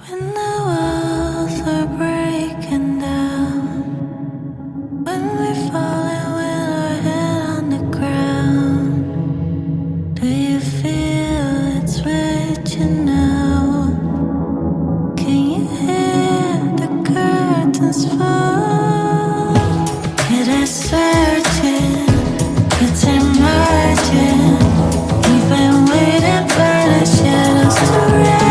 When the walls are breaking down, when we falling with our head on the ground, do you feel it's reaching out? Can you hear the curtains fall? It is searching, it's emerging. We've been waiting for the shadows to raise.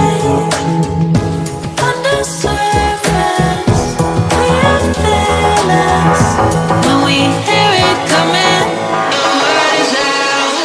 On the surface, we are fearless. When we hear it coming, rise out.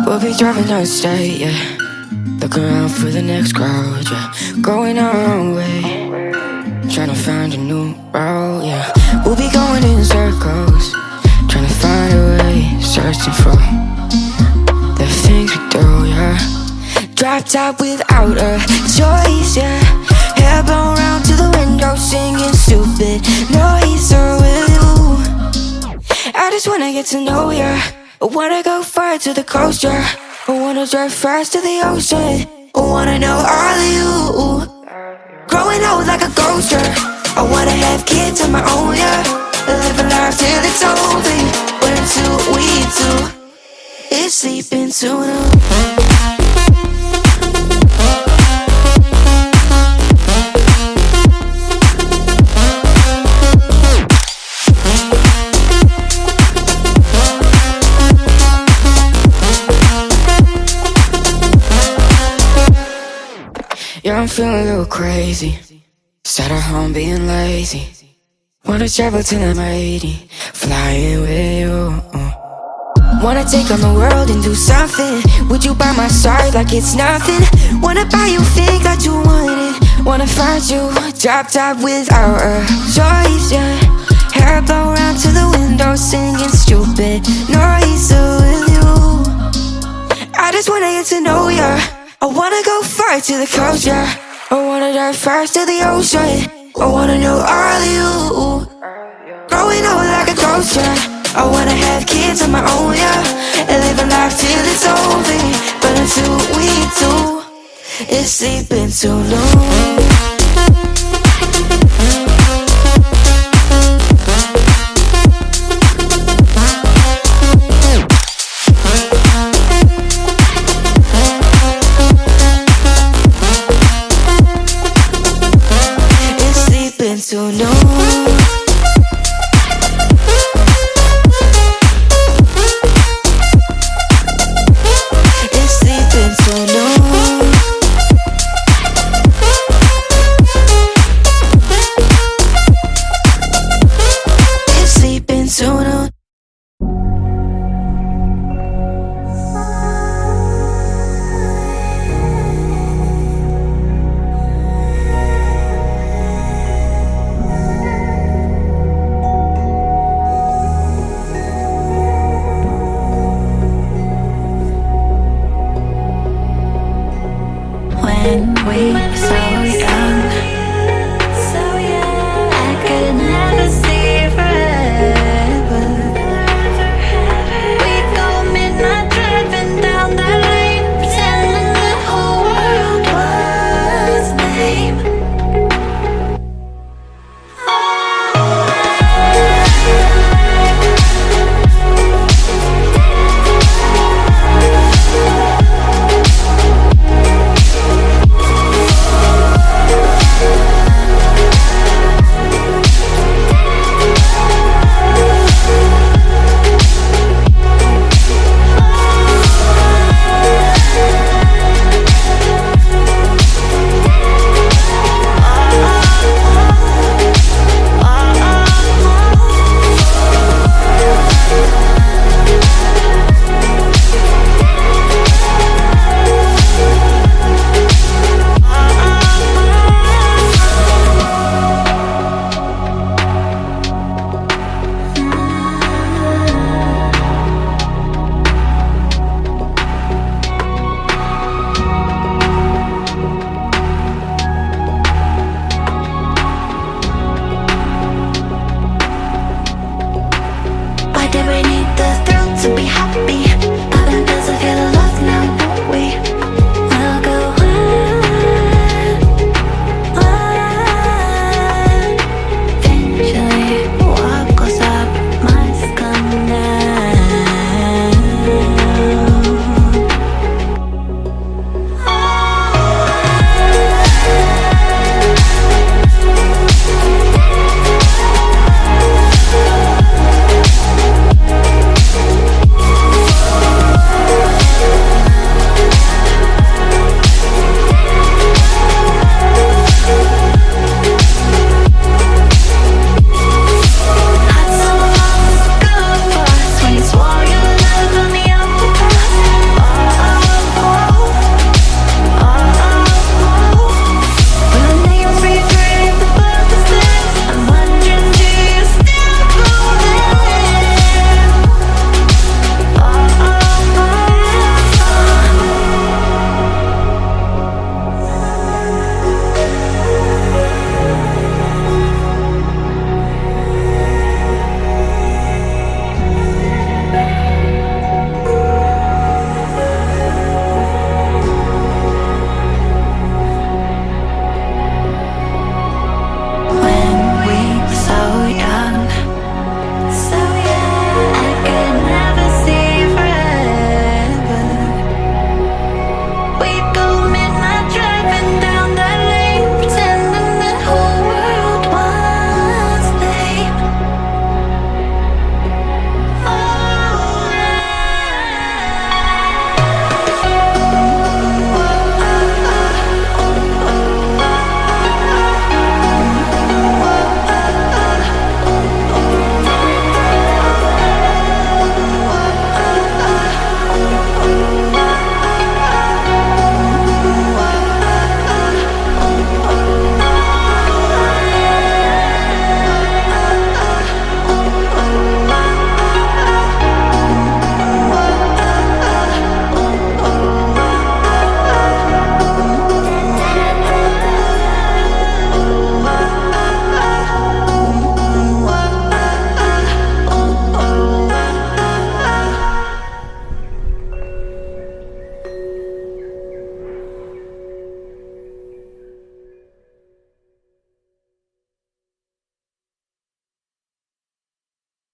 We'll be driving down the state, yeah. Looking around for the next crowd, yeah. Going our own way, trying to find a new route, yeah. We'll be going in circles, trying to find a way, searching for the things we do, yeah. Drop top without a choice, yeah. Hair blown round to the window, singing stupid noise. Or will you? I just wanna get to know ya. I wanna go far to the coast, yeah. I wanna drive fast to the ocean. I wanna know all of you. Growing old like a ghost, yeah. I wanna have kids of my own, yeah. Live a life till it's over. But until we do, it's sleeping too long. Yeah, I'm feeling a little crazy. Sat at home being lazy. Wanna travel till I'm 80, flying with you. Wanna take on the world and do something. Would you by my side like it's nothing? Wanna buy you things that you wanted. Wanna find you, drop top without a choice, yeah. Hair blow round to the window, singing stupid noise. So will you? I just wanna get to know ya. I wanna go far to the coast, yeah. I wanna dive fast to the ocean. I wanna know all of you. Growing old like a ghost, yeah. I wanna have kids of my own, yeah. And live a life till it's over. But until we do, it's sleeping too long.